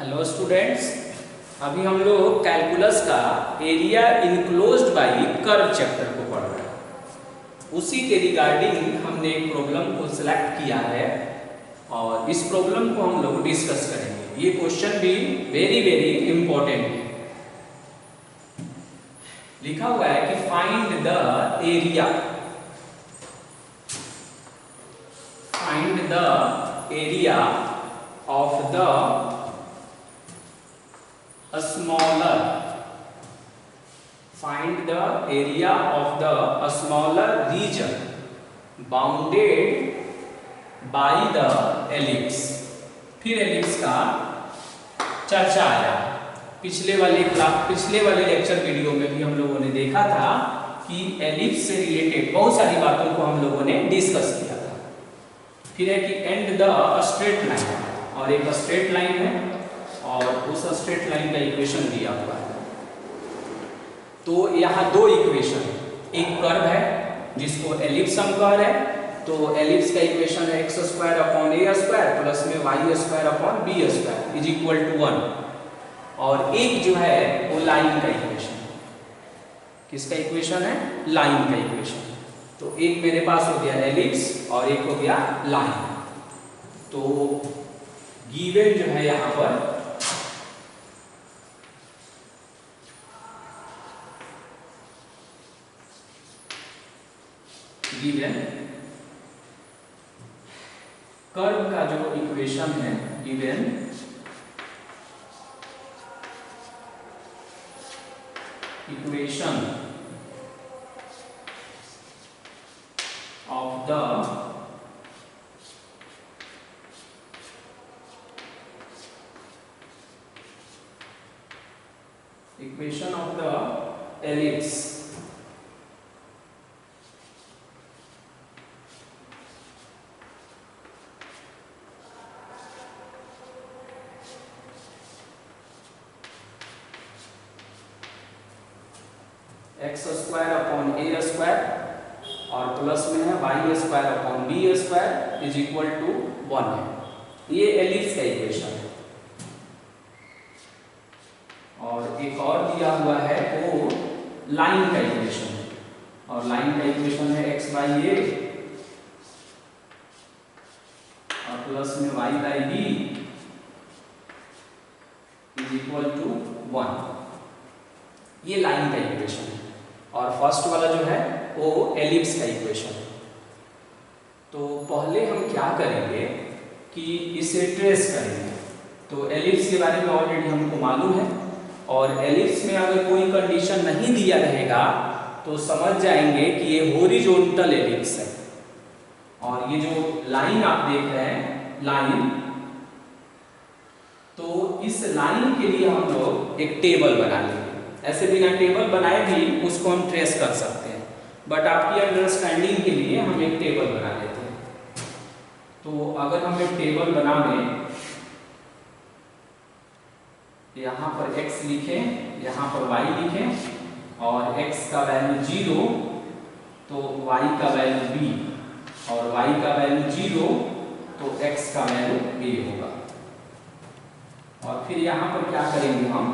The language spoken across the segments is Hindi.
हेलो स्टूडेंट्स, अभी हम लोग कैलकुलस का area enclosed bye curve chapter को पढ़ रहे हैं। उसी के रिगार्डिंग हमने एक प्रॉब्लम को सिलेक्ट किया है और इस प्रॉब्लम को हम लोग डिस्कस करेंगे। ये क्वेश्चन भी वेरी वेरी इंपॉर्टेंट है। लिखा हुआ है कि find the area of the smaller region bounded by the ellipse। फिर एलिप्स का चर्चा आया। पिछले वाले लेक्चर वीडियो में भी हम लोगों ने देखा था कि एलिप्स से रिलेटेड बहुत सारी बातों को हम लोगों ने डिस्कस किया था। फिर है कि एंड द स्ट्रेट लाइन, और एक स्ट्रेट लाइन है और उस स्ट्रेट लाइन का इक्वेशन दिया हुआ है। तो यहाँ दो इक्वेशन, एक कर्व है जिसको एलिप्स हम कह रहे हैं, तो एलिप्स का इक्वेशन है x² अपॉन a² प्लस में y² upon b² is equal to 1। और एक जो है वो लाइन का इक्वेशन। किसका इक्वेशन है? लाइन का इक्वेशन। तो एक मेरे पास हो गया एलिप्स और एक हो गया लाइन। तो गिवन जो है यहाँ पर गिवन कर्व का जो इक्वेशन है, given equation of the ellipse x² upon a² और प्लस में है y² upon b² is equal to 1 है। ये एलिप्स का इक्वेशन है। और एक और दिया हुआ है वो लाइन का इक्वेशन है, और लाइन का इक्वेशन है x/a और प्लस में y/b इज इक्वल टू 1। ये लाइन का इक्वेशन है। और फर्स्ट वाला जो है वो एलिप्स का इक्वेशन है। तो पहले हम क्या करेंगे कि इसे ट्रेस करेंगे। तो एलिप्स के बारे में ऑलरेडी हमको मालूम है, और एलिप्स में अगर कोई कंडीशन नहीं दिया रहेगा तो समझ जाएंगे कि ये हॉरिजॉन्टल एलिप्स है। और ये जो लाइन आप देख रहे हैं, लाइन, तो इस लाइन के लिए हम लोग एक टेबल बना लेंगे। ऐसे बिना टेबल बनाए भी उसको हम ट्रेस कर सकते हैं, बट आपकी अंडरस्टैंडिंग के लिए हम एक टेबल बना लेते हैं। तो अगर हम एक टेबल बना लें, यहाँ पर x लिखें, यहाँ पर y लिखें, और x का वैल्यू 0 तो y का वैल्यू b, और y का वैल्यू 0 तो x का वैल्यू a होगा। और फिर यहाँ पर क्या करेंगे हम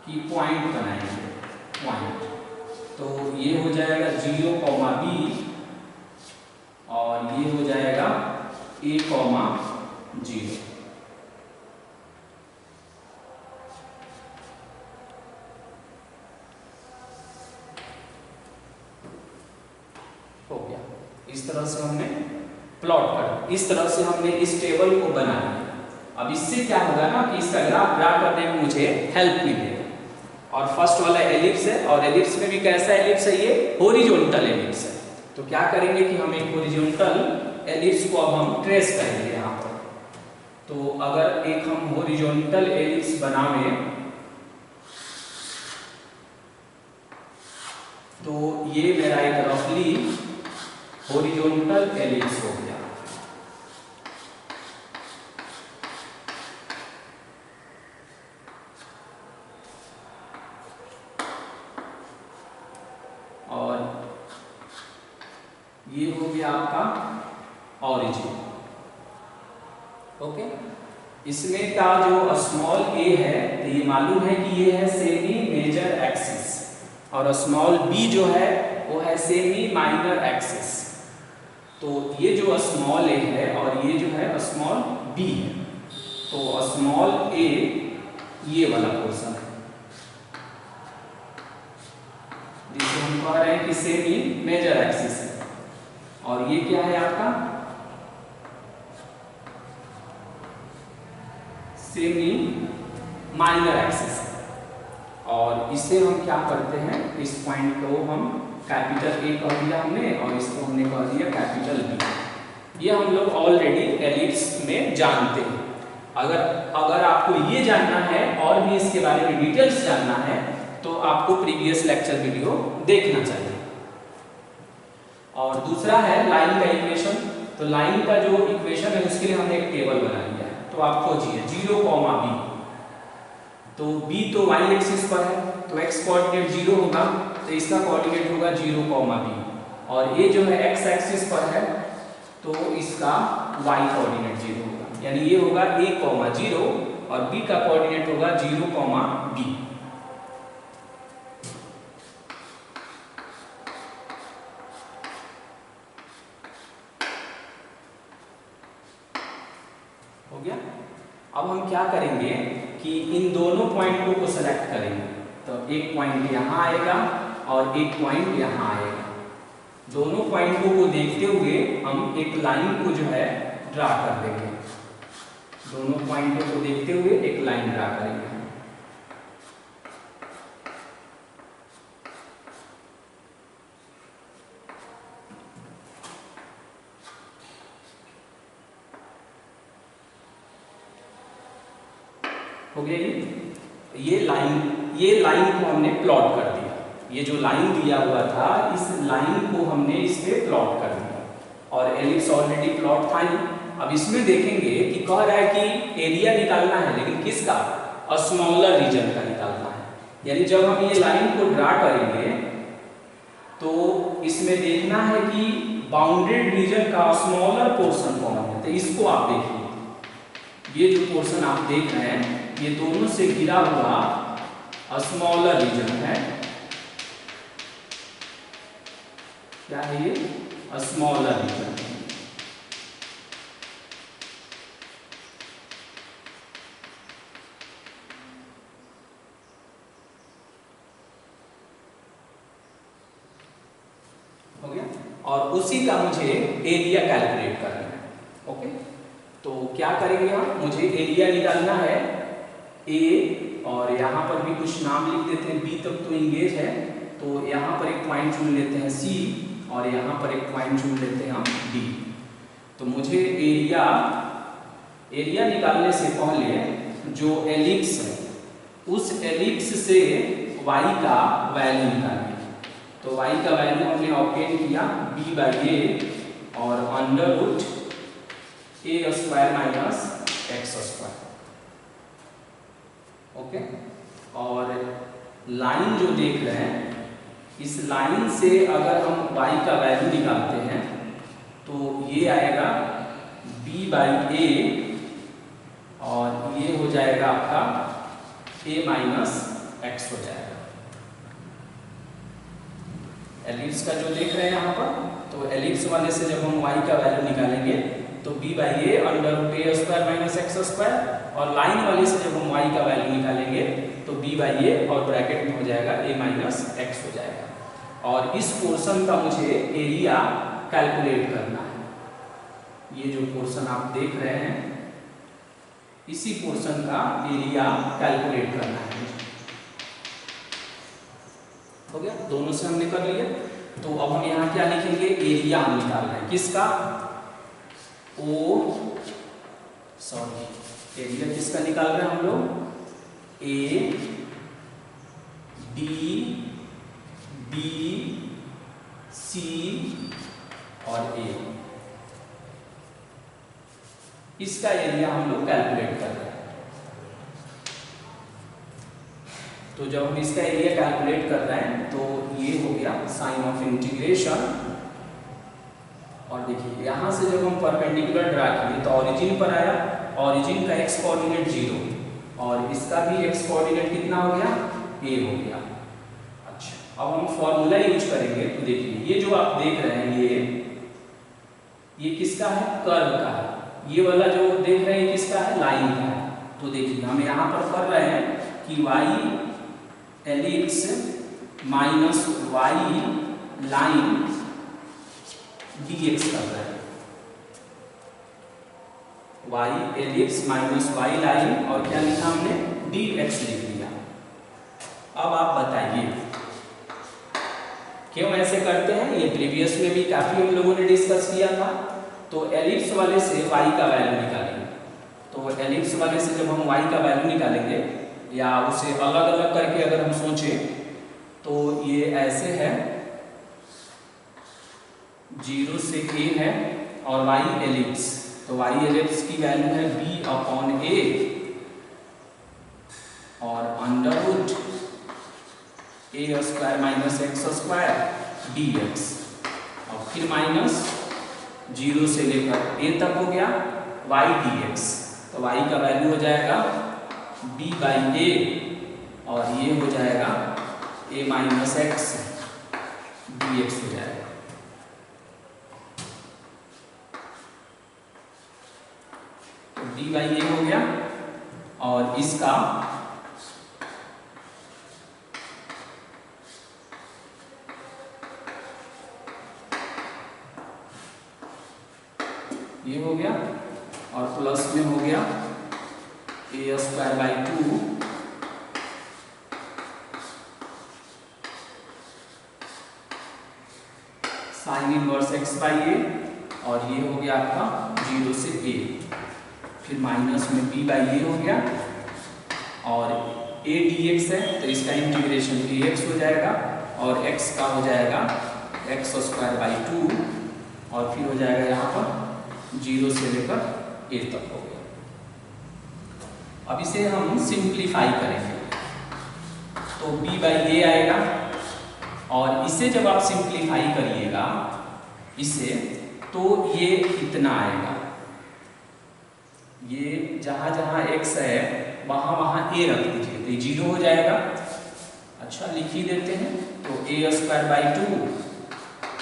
कि पॉइंट बनाएंगे। पॉइंट तो ये हो जाएगा 0, b और ये हो जाएगा a, 0। हो गया। इस तरह से हमने प्लॉट कर, इस तरह से हमने इस टेबल को बनाया। अब इससे क्या होगा ना कि इसका ग्राफ ड्रा करने में मुझे हेल्प मिलेगा। और फर्स्ट वाला एलिप्स है, और एलिप्स में भी कैसा एलिप्स है? ये हॉरिजॉन्टल एलिप्स है। तो क्या करेंगे कि हम एक हॉरिजॉन्टल एलिप्स को अब हम ट्रेस करेंगे यहाँ पर। तो अगर एक हम हॉरिजॉन्टल एलिप्स बनावे तो ये मेरा एक रफली हॉरिजॉन्टल एलिप्स हो गया। और ये हो गया आपका ऑरिजिन। ओके, इसमें का जो स्मॉल ए है तो ये मालूम है कि ये है सेमी मेजर एक्सिस, और स्मॉल बी जो है वो है सेमी माइनर एक्सिस। तो ये जो स्मॉल ए है और ये जो है स्मॉल बी है, तो स्मॉल ए ये वाला पोर्शन है जिसे हम कह रहे हैं कि सेमी मेजर एक्सिस है, और ये क्या है आपका सेमी माइनर एक्सिस है। और इसे हम क्या करते हैं, इस पॉइंट को हम कैपिटल ए कह दिया हमने, और इसको हमने कह दिया कैपिटल बी। ये हम लोग ऑलरेडी एलिप्स में जानते हैं। अगर आपको ये जानना है और भी इसके बारे में डिटेल्स जानना है तो आपको प्रीवियस लेक्चर वीडियो देखना चाहिए। और दूसरा है लाइन का इक्वेशन। तो लाइन का जो इक्वेशन है उसके लिए हमने एक टेबल बना लिया है, तो आप खोजिए 0, b। तो b तो y एक्सिस पर है, तो x कोऑर्डिनेट 0 होगा, तो इसका कोऑर्डिनेट होगा 0, b। और ये जो है x एक्सिस पर है तो इसका y कोऑर्डिनेट 0 होगा, यानी ये होगा a, 0 और b का कोऑर्डिनेट होगा 0, b। हो गया। अब हम क्या करेंगे कि इन दोनों पॉइंटों को सेलेक्ट करेंगे। तो एक पॉइंट यहाँ आएगा और एक पॉइंट यहाँ आएगा। दोनों पॉइंटों को देखते हुए हम एक लाइन को जो है ड्रा कर देंगे। दोनों पॉइंटों को देखते हुए एक लाइन ड्रा करेंगे। हो गया ये लाइन को हमने प्लॉट कर दिया। ये जो लाइन दिया हुआ था इस लाइन को हमने इस पे प्लॉट कर दिया, और एलिप्स ऑलरेडी प्लॉट था ही। अब इसमें देखेंगे कि कह रहा है कि एरिया निकालना है, लेकिन किसका, स्मॉलर रीजन का निकालना है। यानी जब हम ये लाइन को ड्रा करेंगे तो इसमें देखना है कि बाउंडेड रीजन का स्मॉलर पोर्शन कौन है। तो इसको आप देखिए, ये जो पोर्शन आप देख रहे हैं ये दोनों से घिरा हुआ स्मॉलर रीजन है। क्या है ये, स्मॉलर रीजन। हो गया। और उसी का मुझे एरिया कैलकुलेट करना है। ओके, तो क्या करेंगे हम, मुझे एरिया निकालना है ए, और यहाँ पर भी कुछ नाम लिख देते हैं, बी तक तो इंगेज है, तो यहाँ पर एक पॉइंट चुन लेते हैं सी, और यहाँ पर एक पॉइंट चुन लेते हैं हम डी। तो मुझे एरिया निकालने से पहले जो एलिप्स है उस एलिप्स से y का वैल्यू निकालना। तो y का वैल्यू हमने ऑब्टेन किया b/a और under root a square minus x²। Okay, और लाइन जो देख रहे हैं इस लाइन से अगर हम y का वैल्यू निकालते हैं तो ये आएगा b/a, और ये हो जाएगा आपका a माइनस x हो जाएगा। एलिप्स का जो देख रहे हैं यहाँ पर, तो एलिप्स वाले से जब हम y का वैल्यू निकालेंगे तो b/a under root a square minus x², और लाइन वाले से जब हम y का वैल्यू निकालेंगे तो b/a और ब्रैकेट में हो जाएगा a माइनस x हो जाएगा। और इस पोर्शन का मुझे एरिया कैलकुलेट करना है। ये जो पोर्शन आप देख रहे हैं इसी पोर्शन का एरिया कैलकुलेट करना है। हो गया, दोनों से हमने कर लिया। तो अब हम यहाँ क्या लिखेंगे, एरिया हम निकाल रहे हैं किसका, एरिया किसका निकाल रहे हैं हम लोग, ए डी बी सी और ए, इसका एरिया हम लोग कैलकुलेट कर रहे हैं। तो जब हम इसका एरिया कैलकुलेट कर रहे हैं तो ये हो गया साइन ऑफ इंटीग्रेशन, और देखिए यहाँ से जब हम परपेंडिकुलर ड्रा किए तो ओरिजिन पर आया ओरिजिन का एक्स कोऑर्डिनेट 0 और इसका भी एक्स कोऑर्डिनेट कितना हो गया, a हो गया। अच्छा, अब हम फॉर्मूला यूज करेंगे। तो देखिए ये जो आप देख रहे हैं ये किसका है, कर्व का है। ये वाला जो देख रहे हैं किसका है, लाइन का है। तो देखिए हम यहाँ पर कर रहे हैं कि y ellipse minus y line dx कर रहे हैं। y ellipse minus y line और क्या लिखा हमने, dx लिख लिया। अब आप बताइए क्यों ऐसे करते हैं। ये प्रीवियस में भी काफी हम लोगों ने डिस्कस किया था। तो एलिप्स वाले से y का वैल्यू निकालेंगे। तो एलिप्स वाले से जब हम y का वैल्यू निकालेंगे या उसे अलग अलग करके अगर हम सोचें तो ये ऐसे है, 0 से a है और y एलिप्स, तो y एलिप्स की वैल्यू है b/a और under root a square minus x square dx और फिर माइनस 0 से लेकर a तक हो गया y dx। तो y का वैल्यू हो जाएगा b/a और ये हो जाएगा a माइनस x dx हो जाएगा। तो d/a हो गया और इसका ये हो गया और प्लस में हो गया a square by 2 sine inverse x by a और ये हो गया आपका 0 से a, फिर माइनस में b बाई a हो गया और a dx है तो इसका इंटीग्रेशन dx हो जाएगा और x का हो जाएगा x स्क्वायर बाई 2 और फिर हो जाएगा यहाँ पर 0 से लेकर a तक हो गया। अब इसे हम सिंप्लीफाई करेंगे तो b बाई a आएगा और इसे जब आप सिंप्लीफाई करिएगा इसे तो ये इतना आएगा। ये जहां जहां x है वहां वहां a रख दीजिए तो ये 0 हो जाएगा। अच्छा लिख ही देते हैं तो a स्क्वायर बाई 2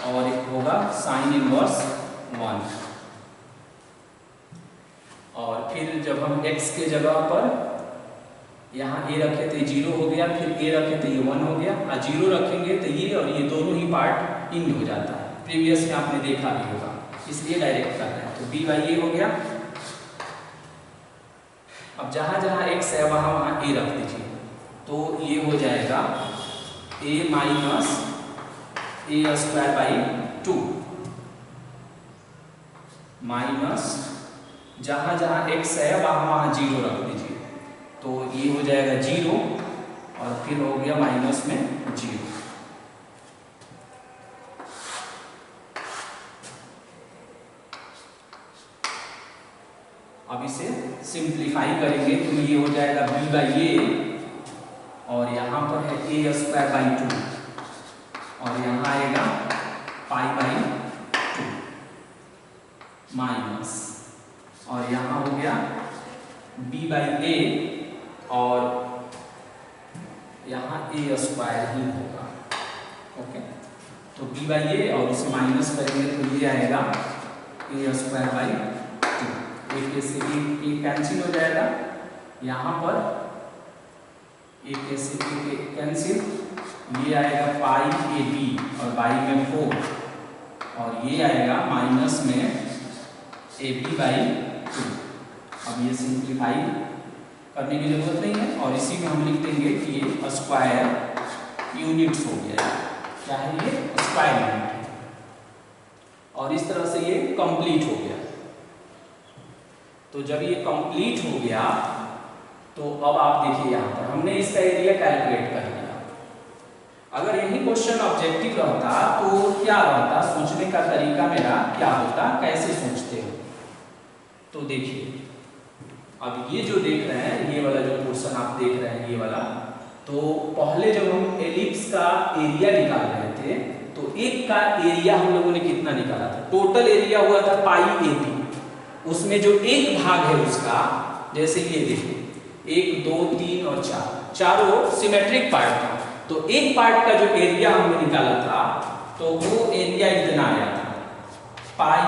और एक होगा साइन इनवर्स 1 और फिर जब हम x के जगह पर यहाँ a रखे तो 0 हो गया, फिर a रखे तो ये 1 हो गया और 0 रखेंगे तो ये और ये दोनों ही पार्ट इंड हो जाता है। प्रीवियस में आपने देखा भी होगा, इसलिए डायरेक्ट कर रहे हैं। तो b बाई a हो गया। अब जहां जहां x है वहां वहां a रख दीजिए तो ये हो जाएगा a minus a square by 2 minus जहां जहां x है वहां वहां 0 रख दीजिए तो ये हो जाएगा 0 और फिर हो गया माइनस में 0। अब इसे सिंप्लीफाई करेंगे तो ये हो जाएगा b बाई a और यहाँ पर है a स्क्वायर बाई 2 और यहाँ आएगा पाई बाई 2 माइनस और यहाँ हो गया b बाई a और यहाँ a स्क्वायर ही होगा। ओके तो b बाई a और इसे माइनस करेंगे तो ये आएगा a स्क्वायर बाई 2। एक से एक कैंसिल हो जाएगा, यहाँ पर एक से एक कैंसिल, ये आएगा पाई ए बी और बाई में 4 और ये आएगा माइनस में ए बी बाई 2। अब ये सिंप्लीफाई करने की जरूरत नहीं है और इसी में हम लिख देंगे कि ये स्क्वायर यूनिट्स हो गया। क्या है ये, स्क्वायर यूनिट है और इस तरह से ये कंप्लीट हो गया। तो जब ये कंप्लीट हो गया तो अब आप देखिए यहाँ पर हमने इसका एरिया कैलकुलेट कर लिया। अगर यही क्वेश्चन ऑब्जेक्टिव रहता तो क्या रहता, सोचने का तरीका मेरा क्या होता, कैसे सोचते हो। तो देखिए अब ये जो देख रहे हैं, ये वाला जो पोर्शन आप देख रहे हैं ये वाला, तो पहले जब हम एलिप्स का एरिया निकाल रहे थे तो एक का एरिया हम लोगों ने कितना निकाला था, टोटल एरिया हुआ था पाई ए बी, उसमें जो एक भाग है उसका, जैसे ये देखो 1 2 3 और 4, चारों सिमेट्रिक पार्ट था, तो एक पार्ट का जो एरिया हमने निकाला था तो वो एरिया इतना आया था, पाई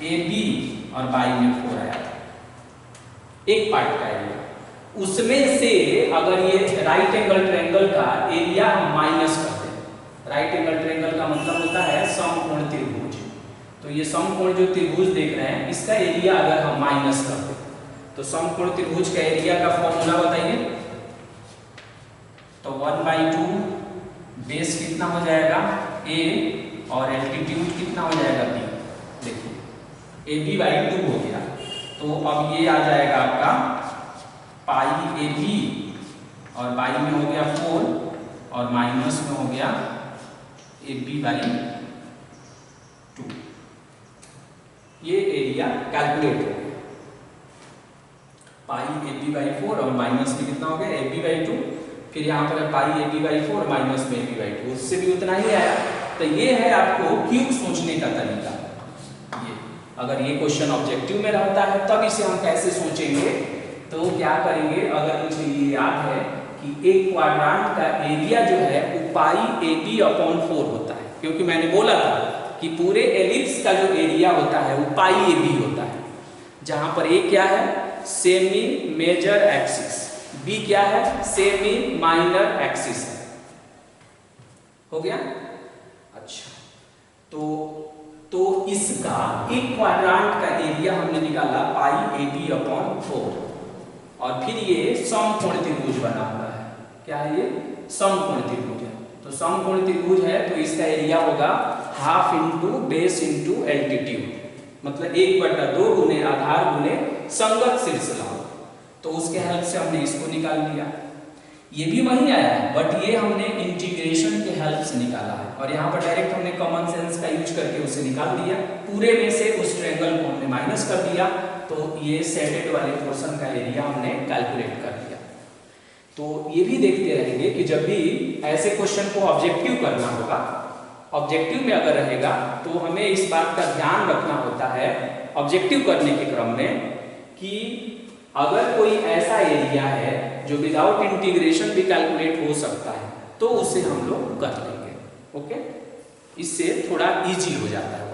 ए बी और बाई में 4 आया था, एक पार्ट का एरिया। उसमें से अगर ये राइट एंगल ट्रायंगल का एरिया हम माइनस करते हैं, राइट एंगल ट्रायंगल का मतलब होता है समकोण त्रिभुज, तो ये समकोण जो त्रिभुज देख रहे हैं इसका एरिया अगर हम माइनस करते हैं तो समकोण त्रिभुज का एरिया का फॉर्मूला बताइए। तो 1/2 बेस कितना हो जाएगा a और एल्टीट्यूड कितना हो जाएगा b। देखिए AB/2 हो गया, तो अब ये आ जाएगा आपका पाई AB और बाई में हो गया 4 और माइनस में हो गया AB/2। ये एरिया कैलकुलेट हो गया, पाई AB/4 और माइनस में कितना हो गया AB/2, फिर यहाँ पर पाई AB/4 माइनस में AB/2, उससे भी उतना ही आया। तो ये है आपको क्यूब सोचने का तरीका। ये अगर ये क्वेश्चन ऑब्जेक्टिव में रहता है तब इसे हम कैसे सोचेंगे, तो क्या करेंगे, अगर मुझे ये याद है कि एक क्वाड्रांट का एरिया जो है वो पाई AB/4 होता है, क्योंकि मैंने बोला था कि पूरे एलिप्स का जो एरिया होता है वो पाई AB होता है, जहां पर ए क्या है सेमी मेजर एक्सिस, बी क्या है सेमी माइनर एक्सिस है। हो गया? अच्छा, तो इसका एक क्वाड्रांट का एरिया हमने निकाला पाई AB/4 और फिर ये समकोण त्रिभुज बना हुआ है। क्या है ये? समकोण त्रिभुज है। तो समकोण त्रिभुज है तो इसका एरिया होगा half into base into altitude, मतलब 1/2 गुने आधार गुने संगत शीर्ष लाभ। तो उसके हेल्प से हमने इसको निकाल लिया। ये भी वही आया है बट ये हमने इंटीग्रेशन के हेल्प से निकाला है, और यहाँ पर डायरेक्ट हमने कॉमन सेंस का यूज करके उसे निकाल दिया। पूरे में से उस ट्रायंगल को हमने माइनस कर दिया, तो ये शेडेड वाले पोर्शन का एरिया हमने कैलकुलेट कर दिया। तो ये भी देखते रहेंगे कि जब भी ऐसे क्वेश्चन को ऑब्जेक्टिव करना होगा, ऑब्जेक्टिव में अगर रहेगा तो हमें इस बात का ध्यान रखना होता है ऑब्जेक्टिव करने के क्रम में कि अगर कोई ऐसा एरिया है जो विदाउट इंटीग्रेशन भी कैलकुलेट हो सकता है तो उसे हम लोग कर लेंगे। ओके, इससे थोड़ा इजी हो जाता है।